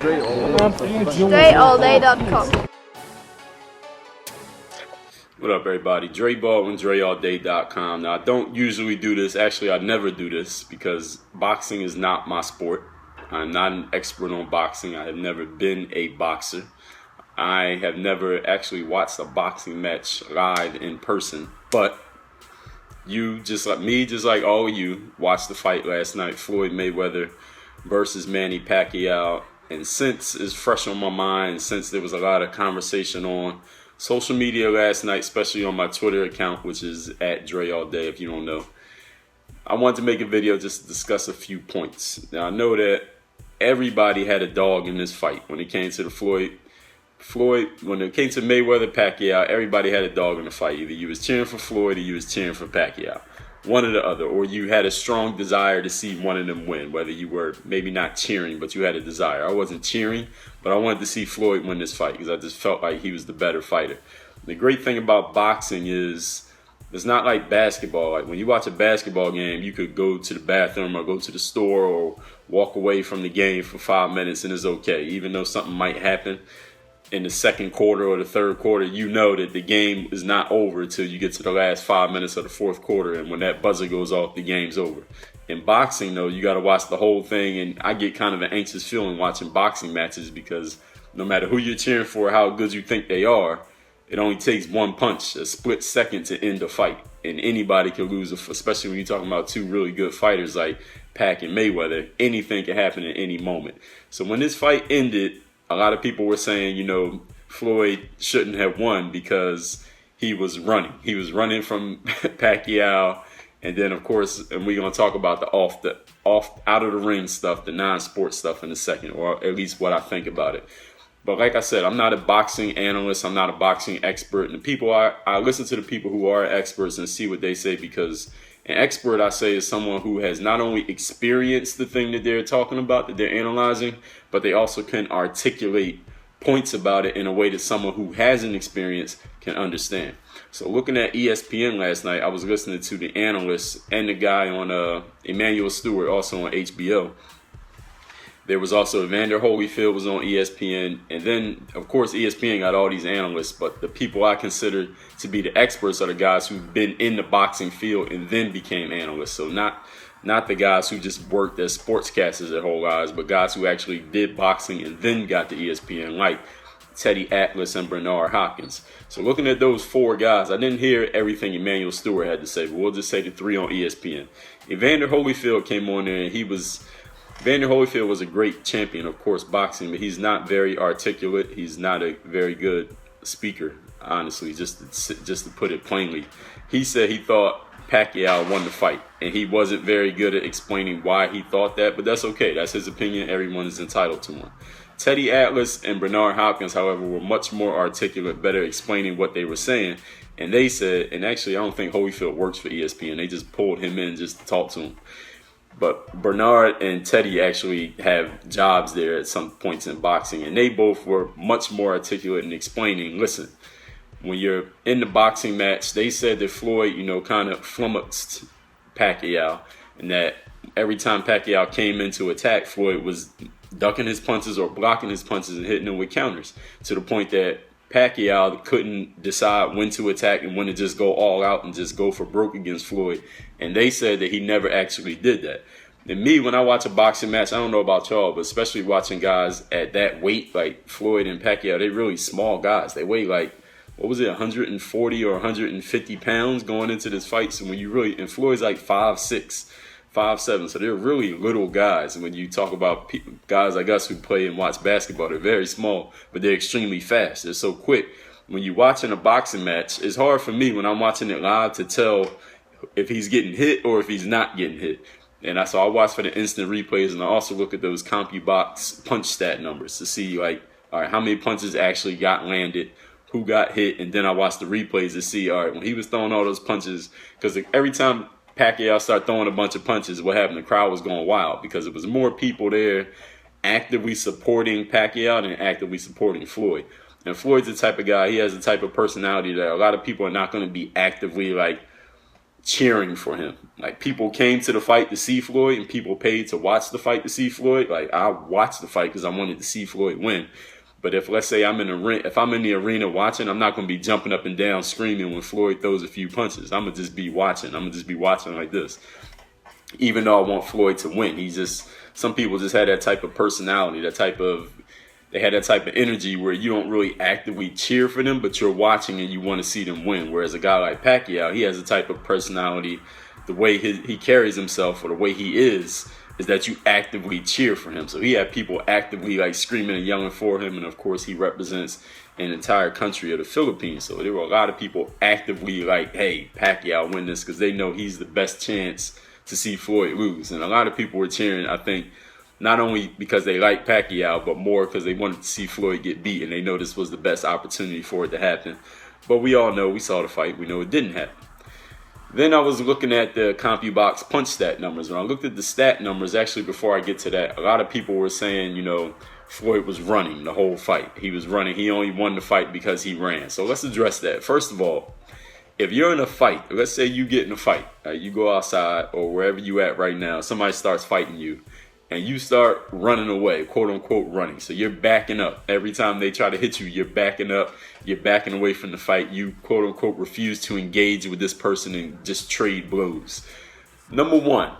DreAllDay.com. What up, everybody? Dre Baldwin, DreAllDay.com. Now, I don't usually do this. Actually, I never do this because boxing is not my sport. I'm not an expert on boxing. I have never been a boxer. I have never actually watched a boxing match live in person. But you, just like me, just like all of you, watched the fight last night, Floyd Mayweather versus Manny Pacquiao. And since it's fresh on my mind, since there was a lot of conversation on social media last night, especially on my Twitter account, which is at Dre All Day, if you don't know, I wanted to make a video just to discuss a few points. Now, I know that everybody had a dog in this fight. When it came to the Floyd, when it came to Mayweather, Pacquiao, everybody had a dog in the fight. Either you was cheering for Floyd or you was cheering for Pacquiao. One or the other. Or you had a strong desire to see one of them win, whether you were maybe not cheering, but you had a desire. I wasn't cheering, but I wanted to see Floyd win this fight because I just felt like he was the better fighter. The great thing about boxing is it's not like basketball. Like when you watch a basketball game, you could go to the bathroom or go to the store or walk away from the game for 5 minutes and it's okay. Even though something might happen in the second quarter or the third quarter, you know that the game is not over until you get to the last 5 minutes of the fourth quarter. And when that buzzer goes off, the game's over. In boxing, though, you got to watch the whole thing. And I get kind of an anxious feeling watching boxing matches because no matter who you're cheering for, how good you think they are, it only takes one punch, a split second to end a fight. And anybody can lose, especially when you're talking about two really good fighters like Pac and Mayweather. Anything can happen at any moment. So when this fight ended, a lot of people were saying, you know, Floyd shouldn't have won because he was running. He was running from Pacquiao. And then, of course, and we're going to talk about the out of the ring stuff, the non-sport stuff in a second, or at least what I think about it. But like I said, I'm not a boxing analyst. I'm not a boxing expert. And the people I listen to the people who are experts and see what they say, because an expert, I say, is someone who has not only experienced the thing that they're talking about, that they're analyzing, but they also can articulate points about it in a way that someone who hasn't experienced can understand. So looking at ESPN last night, I was listening to the analyst and the guy on Emmanuel Stewart, also on HBO. There was also Evander Holyfield was on ESPN. And then, of course, ESPN got all these analysts. But the people I consider to be the experts are the guys who've been in the boxing field and then became analysts. So not the guys who just worked as sportscasters their whole lives, but guys who actually did boxing and then got to ESPN, like Teddy Atlas and Bernard Hopkins. So looking at those four guys, I didn't hear everything Emmanuel Stewart had to say, but we'll just say the three on ESPN. Evander Holyfield came on there, and Evander Holyfield was a great champion, of course, boxing, but he's not very articulate. He's not a very good speaker, honestly, just to put it plainly. He said he thought Pacquiao won the fight, and he wasn't very good at explaining why he thought that, but that's okay. That's his opinion. Everyone is entitled to one. Teddy Atlas and Bernard Hopkins, however, were much more articulate, better explaining what they were saying. And they said, and actually I don't think Holyfield works for ESPN. They just pulled him in just to talk to him. But Bernard and Teddy actually have jobs there at some points in boxing, and they both were much more articulate in explaining, listen, when you're in the boxing match, they said that Floyd, kind of flummoxed Pacquiao, and that every time Pacquiao came in to attack, Floyd was ducking his punches or blocking his punches and hitting them with counters, to the point that Pacquiao couldn't decide when to attack and when to just go all out and just go for broke against Floyd. And they said that he never actually did that. And me, when I watch a boxing match, I don't know about y'all, but especially watching guys at that weight, like Floyd and Pacquiao, they're really small guys. They weigh like, 140 or 150 pounds going into this fight. So when and Floyd's like 5'6", 5'7", so they're really little guys. And when you talk about guys like us who play and watch basketball, they're very small, but they're extremely fast. They're so quick. When you're watching a boxing match, it's hard for me when I'm watching it live to tell if he's getting hit or if he's not getting hit. And so I watch for the instant replays, and I also look at those CompuBox punch stat numbers to see, like, all right, how many punches actually got landed, who got hit, and then I watch the replays to see, all right, when he was throwing all those punches, because every time Pacquiao started throwing a bunch of punches, what happened? The crowd was going wild because it was more people there actively supporting Pacquiao than actively supporting Floyd. And Floyd's the type of guy, he has the type of personality that a lot of people are not going to be actively, like, cheering for him. Like, people came to the fight to see Floyd, and people paid to watch the fight to see Floyd. Like, I watched the fight because I wanted to see Floyd win. But if, let's say, I'm in the arena watching, I'm not going to be jumping up and down screaming when Floyd throws a few punches. I'm going to just be watching. I'm going to just be watching like this. Even though I want Floyd to win. Some people just had that type of personality, they had that type of energy where you don't really actively cheer for them, but you're watching and you want to see them win. Whereas a guy like Pacquiao, he has a type of personality, the way he carries himself or the way he is that you actively cheer for him. So he had people actively like screaming and yelling for him. And of course, he represents an entire country of the Philippines. So there were a lot of people actively like, hey, Pacquiao win this, because they know he's the best chance to see Floyd lose. And a lot of people were cheering, I think, not only because they like Pacquiao, but more because they wanted to see Floyd get beat, and they know this was the best opportunity for it to happen. But we all know, we saw the fight, we know it didn't happen. Then I was looking at the CompuBox punch stat numbers. When I looked at the stat numbers, actually before I get to that, a lot of people were saying, Floyd was running the whole fight. He was running. He only won the fight because he ran. So let's address that. First of all, if you're in a fight, let's say you get in a fight, you go outside or wherever you at right now, somebody starts fighting you, and you start running away, quote unquote running. So you're backing up. Every time they try to hit you, you're backing up. You're backing away from the fight. You, quote unquote, refuse to engage with this person and just trade blows. Number one,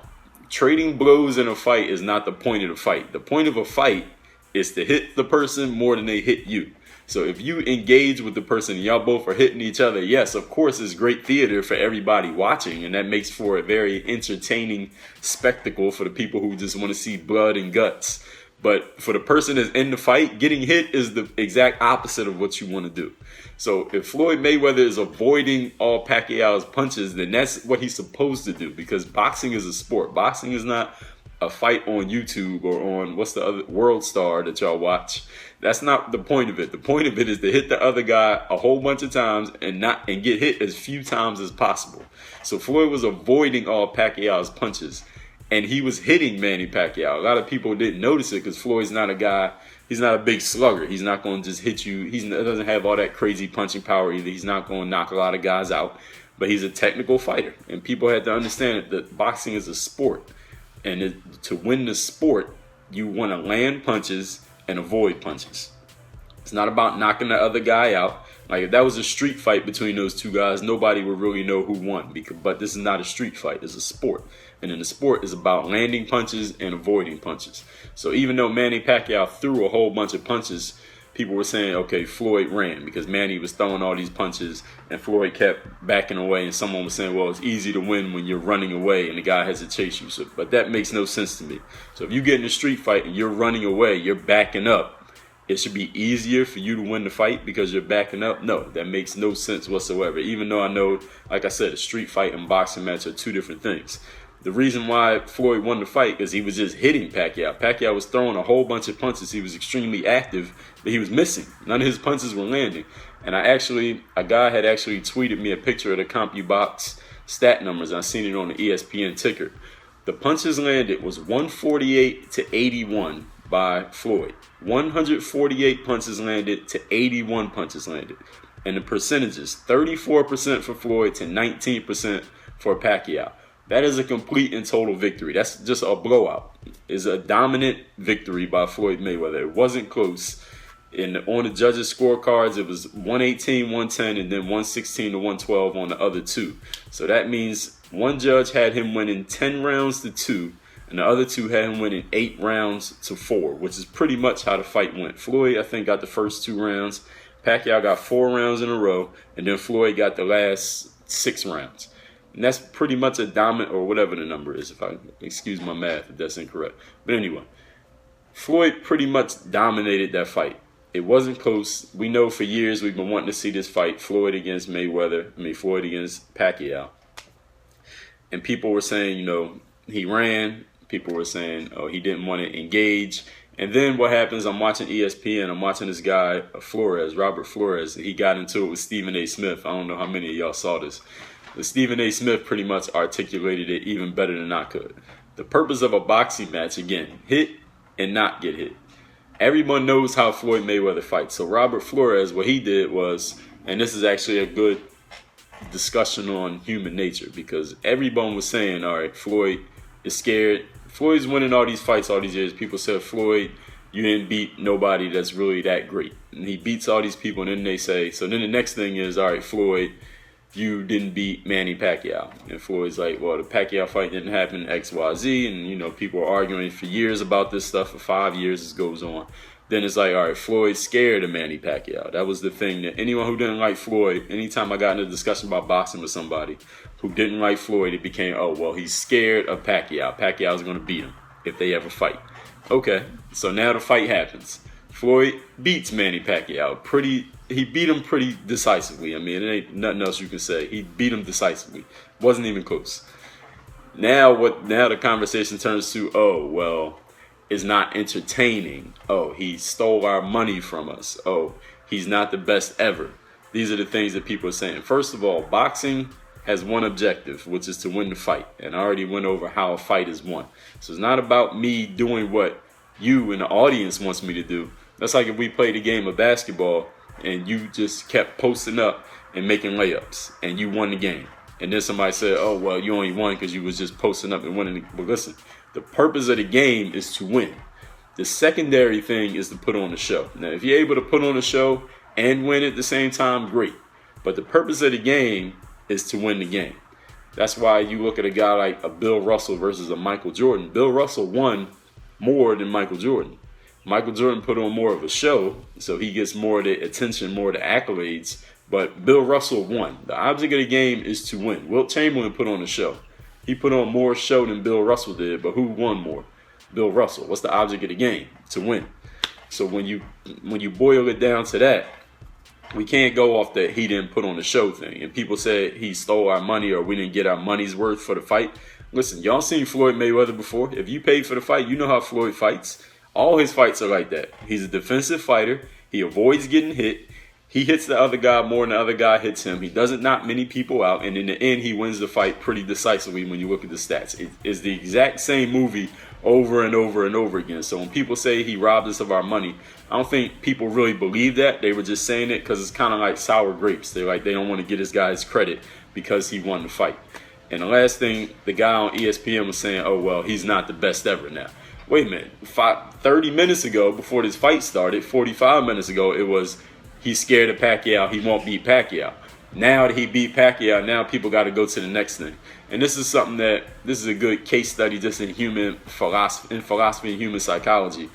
trading blows in a fight is not the point of the fight. The point of a fight is to hit the person more than they hit you. So if you engage with the person and y'all both are hitting each other, yes, of course, it's great theater for everybody watching, and that makes for a very entertaining spectacle for the people who just want to see blood and guts. But for the person that's in the fight, getting hit is the exact opposite of what you want to do. So if Floyd Mayweather is avoiding all Pacquiao's punches, then that's what he's supposed to do, because boxing is a sport. Boxing is not a fight on YouTube or on what's the other World Star that y'all watch. That's not the point of it. The point of it is to hit the other guy a whole bunch of times and get hit as few times as possible. So Floyd was avoiding all Pacquiao's punches, and he was hitting Manny Pacquiao. A lot of people didn't notice it because Floyd's not a guy. He's not a big slugger. He's not going to just hit you. He doesn't have all that crazy punching power either. He's not going to knock a lot of guys out, but he's a technical fighter. And people had to understand that boxing is a sport. And to win the sport, you want to land punches and avoid punches. It's not about knocking the other guy out. Like, if that was a street fight between those two guys, nobody would really know who won. But this is not a street fight. It's a sport. And in the sport, it's about landing punches and avoiding punches. So even though Manny Pacquiao threw a whole bunch of punches, people were saying, okay, Floyd ran because Manny was throwing all these punches and Floyd kept backing away. And someone was saying, well, it's easy to win when you're running away and the guy has to chase you. But that makes no sense to me. So if you get in a street fight and you're running away, you're backing up, it should be easier for you to win the fight because you're backing up? No, that makes no sense whatsoever. Even though I know, like I said, a street fight and boxing match are two different things. The reason why Floyd won the fight is he was just hitting Pacquiao. Pacquiao was throwing a whole bunch of punches. He was extremely active, but he was missing. None of his punches were landing. And a guy had actually tweeted me a picture of the CompuBox stat numbers. I seen it on the ESPN ticker. The punches landed was 148 to 81 by Floyd. 148 punches landed to 81 punches landed. And the percentages, 34% for Floyd to 19% for Pacquiao. That is a complete and total victory. That's just a blowout. It's a dominant victory by Floyd Mayweather. It wasn't close. On the judges' scorecards, it was 118-110 and then 116-112 on the other two. So that means one judge had him winning 10 rounds to 2, and the other two had him winning 8 rounds to 4, which is pretty much how the fight went. Floyd, I think, got the first 2 rounds. Pacquiao got 4 rounds in a row, and then Floyd got the last 6 rounds. And that's pretty much a dominant, or whatever the number is, if I excuse my math if that's incorrect. But anyway, Floyd pretty much dominated that fight. It wasn't close. We know for years we've been wanting to see this fight, Floyd against Pacquiao. And people were saying, he ran. People were saying, oh, he didn't want to engage. And then what happens, I'm watching ESPN, I'm watching this guy, Robert Flores. He got into it with Stephen A. Smith. I don't know how many of y'all saw this. But Stephen A. Smith pretty much articulated it even better than I could. The purpose of a boxing match, again, hit and not get hit. Everyone knows how Floyd Mayweather fights. So Robert Flores, what he did was, and this is actually a good discussion on human nature, because everyone was saying, all right, Floyd is scared. Floyd's winning all these fights all these years. People said, Floyd, you didn't beat nobody that's really that great. And he beats all these people, and then they say, so then the next thing is, all right, Floyd, you didn't beat Manny Pacquiao. And Floyd's like, well, the Pacquiao fight didn't happen, X, Y, Z. And, you know, people are arguing for years about this stuff. For 5 years, this goes on. Then it's like, all right, Floyd's scared of Manny Pacquiao. That was the thing that anyone who didn't like Floyd, anytime I got in a discussion about boxing with somebody who didn't like Floyd, it became, oh, well, he's scared of Pacquiao. Pacquiao's going to beat him if they ever fight. Okay, so now the fight happens. Floyd beats Manny Pacquiao. He beat him pretty decisively. I mean, it ain't nothing else you can say. He beat him decisively. Wasn't even close. Now the conversation turns to, oh, well, is not entertaining. Oh, he stole our money from us. Oh, he's not the best ever. These are the things that people are saying. First of all, boxing has one objective, which is to win the fight. And I already went over how a fight is won. So it's not about me doing what you and the audience wants me to do. That's like if we played a game of basketball and you just kept posting up and making layups and you won the game. And then somebody said, oh, well, you only won because you was just posting up and winning. But listen, the purpose of the game is to win. The secondary thing is to put on a show. Now, if you're able to put on a show and win at the same time, great. But the purpose of the game is to win the game. That's why you look at a guy like a Bill Russell versus a Michael Jordan. Bill Russell won more than Michael Jordan. Michael Jordan put on more of a show, so he gets more of the attention, more of the accolades. But Bill Russell won. The object of the game is to win. Wilt Chamberlain put on a show. He put on more show than Bill Russell did, but who won more? Bill Russell. What's the object of the game? To win. So when you boil it down to that, we can't go off that he didn't put on the show thing. And people said he stole our money or we didn't get our money's worth for the fight. Listen, y'all seen Floyd Mayweather before. If you paid for the fight, you know how Floyd fights. All his fights are like that. He's a defensive fighter. He avoids getting hit. He hits the other guy more than the other guy hits him. He doesn't knock many people out. And in the end, he wins the fight pretty decisively when you look at the stats. It is the exact same movie over and over and over again. So when people say he robbed us of our money, I don't think people really believe that. They were just saying it because it's kind of like sour grapes. They don't want to get this guy his credit because he won the fight. And the last thing, the guy on ESPN was saying, oh, well, he's not the best ever now. Wait a minute. 30 minutes ago, before this fight started, 45 minutes ago, it was he's scared of Pacquiao. He won't beat Pacquiao. Now that he beat Pacquiao, now people got to go to the next thing. And this is a good case study just in human philosophy and human psychology.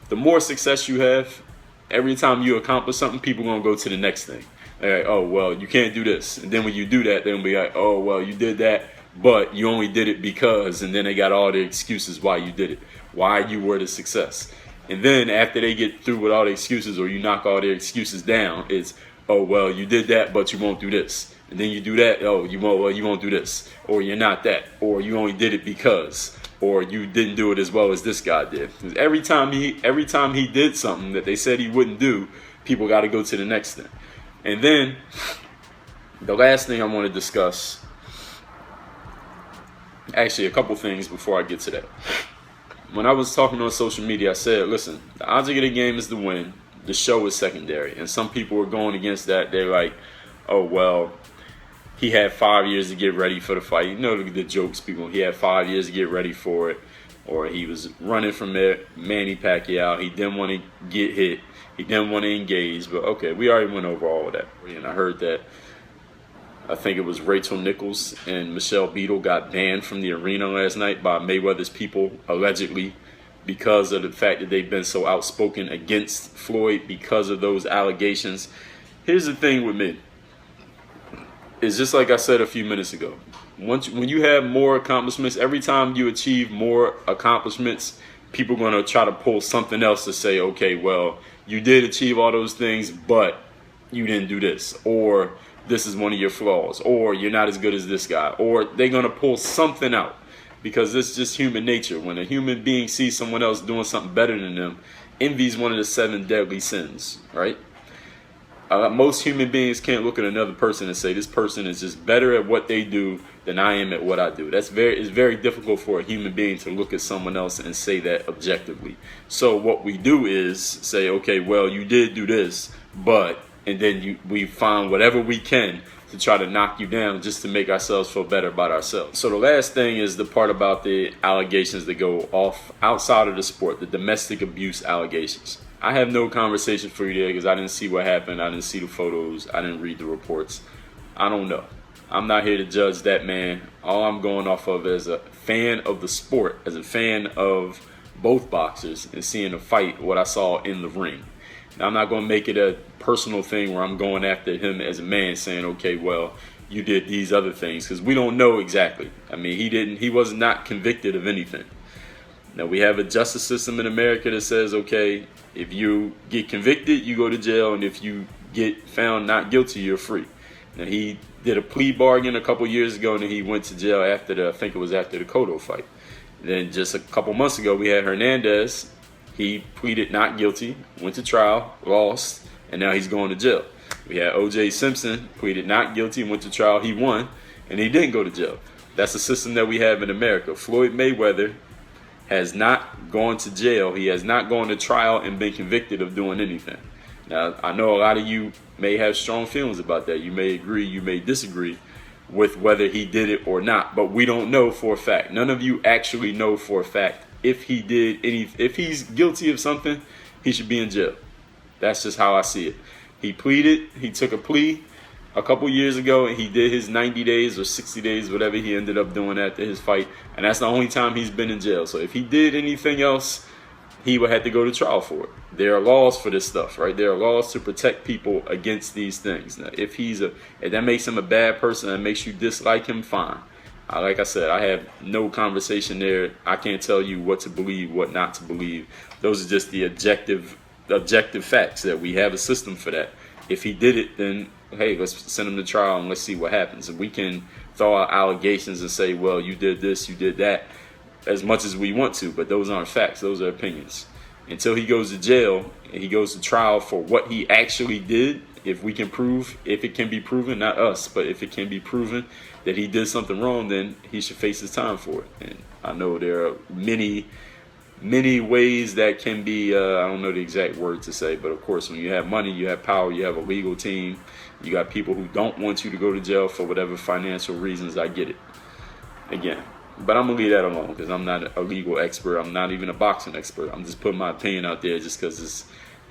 The more success you have, every time you accomplish something, people are going to go to the next thing. They're like, oh, well, you can't do this. And then when you do that, they'll be like, oh, well, you did that, but you only did it because, and then they got all the excuses why you did it, why you were the success. And then after they get through with all the excuses or you knock all their excuses down, it's, oh, well, you did that, but you won't do this. And then you do that, oh, you won't do this. Or you're not that. Or you only did it because. Or you didn't do it as well as this guy did. Because every time he did something that they said he wouldn't do, people got to go to the next thing. And then the last thing I want to discuss, actually a couple things before I get to that. When I was talking on social media, I said, listen, the object of the game is to win. The show is secondary. And some people were going against that. They're like, oh, well, he had 5 years to get ready for the fight. You know the jokes, people. He had 5 years to get ready for it. Or he was running from Manny Pacquiao. He didn't want to get hit. He didn't want to engage. But, okay, we already went over all of that. And I heard that, I think it was Rachel Nichols and Michelle Beadle got banned from the arena last night by Mayweather's people, allegedly, because of the fact that they've been so outspoken against Floyd because of those allegations. Here's the thing with me. It's just like I said a few minutes ago. When you have more accomplishments, every time you achieve more accomplishments, people are going to try to pull something else to say, okay, well, you did achieve all those things, but you didn't do this. Or this is one of your flaws. Or you're not as good as this guy. Or they're going to pull something out. Because it's just human nature. When a human being sees someone else doing something better than them, envy is one of the 7 deadly sins, right? Most human beings can't look at another person and say, this person is just better at what they do than I am at what I do. It's very difficult for a human being to look at someone else and say that objectively. So what we do is say, okay, well, you did do this, but, and then we find whatever we can to try to knock you down just to make ourselves feel better about ourselves. So the last thing is the part about the allegations that go off outside of the sport, the domestic abuse allegations. I have no conversation for you there because I didn't see what happened. I didn't see the photos. I didn't read the reports. I don't know. I'm not here to judge that man. All I'm going off of as a fan of the sport, as a fan of both boxers and seeing the fight, what I saw in the ring. Now, I'm not going to make it a personal thing where I'm going after him as a man saying, okay, well, you did these other things, because we don't know exactly. I mean, he was not convicted of anything. Now, we have a justice system in America that says, okay, if you get convicted, you go to jail, and if you get found not guilty, you're free. Now, he did a plea bargain a couple years ago, and then he went to jail after I think it was after the Cotto fight. Then just a couple months ago, we had Hernandez. He pleaded not guilty, went to trial, lost, and now he's going to jail. We had O.J. Simpson, pleaded not guilty, went to trial, he won, and he didn't go to jail. That's the system that we have in America. Floyd Mayweather has not gone to jail. He has not gone to trial and been convicted of doing anything. Now, I know a lot of you may have strong feelings about that. You may agree, you may disagree with whether he did it or not, but we don't know for a fact. None of you actually know for a fact if he did if he's guilty of something, he should be in jail. That's just how I see it. He pleaded, he took a plea a couple years ago, and he did his 90 days or 60 days, whatever he ended up doing after his fight, and that's the only time he's been in jail. So if he did anything else, he would have to go to trial for it. There are laws for this stuff, right? There are laws to protect people against these things. Now, if that makes him a bad person and makes you dislike him, fine. Like I said, I have no conversation there. I can't tell you what to believe, what not to believe. Those are just the objective facts that we have a system for that. If he did it, then hey, let's send him to trial and let's see what happens. And we can throw out allegations and say, well, you did this, you did that, as much as we want to, but those aren't facts. Those are opinions. Until he goes to jail and he goes to trial for what he actually did, if it can be proven, not us, but if it can be proven that he did something wrong, then he should face his time for it. And I know there are many ways that can be, I don't know the exact word to say, but of course, when you have money, you have power, you have a legal team, you got people who don't want you to go to jail for whatever financial reasons. I get it. Again, but I'm going to leave that alone because I'm not a legal expert. I'm not even a boxing expert. I'm just putting my opinion out there just because it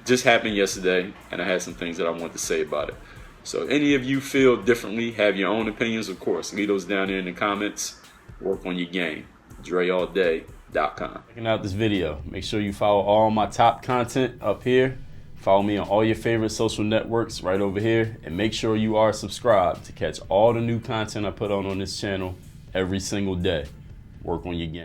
just happened yesterday, and I had some things that I want to say about it. So any of you feel differently, have your own opinions, of course, leave those down there in the comments. Work on your game. DreAllDay.com. Checking out this video. Make sure you follow all my top content up here. Follow me on all your favorite social networks right over here. And make sure you are subscribed to catch all the new content I put on this channel every single day. Work on your game.